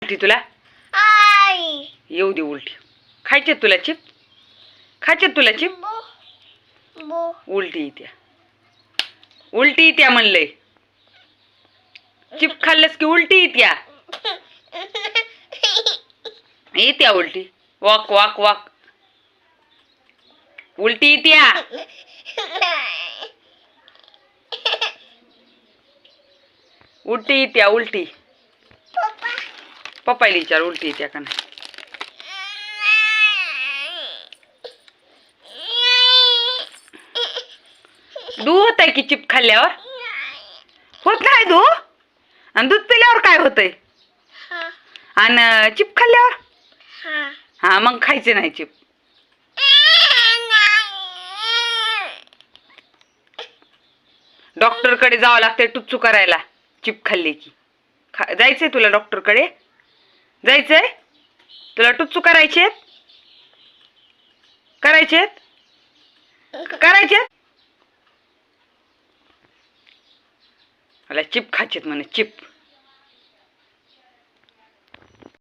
उलटी तुला येऊ दे उलटी. खायचे तुला चिप? खायचे तुला चिप? उलटी येत्या. उलटी येत्या म्हणलंय. चिप खाल्लंस की उलटी येत्या. येत्या उलटी. वाक वाक वाक. उलटी येत्या. उलटी येत्या उलटी. पप्पाला विचार उलटी येत्या का नाही. दूध होत आहे की चिप खाल्ल्यावर? होत नाही दूध? आणि दूध पिल्यावर काय होतंय? आणि चिप खाल्ल्यावर? हा मग खायचे नाही चिप. डॉक्टर कडे जावं लागतंय टुच्चू करायला चिप खाल्ली की. जायचंय तुला डॉक्टर कडे? जायचंय तुला? टुच्चू करायचे? करायचे? करायचे? मला चिप खायचेत म्हणे चिप.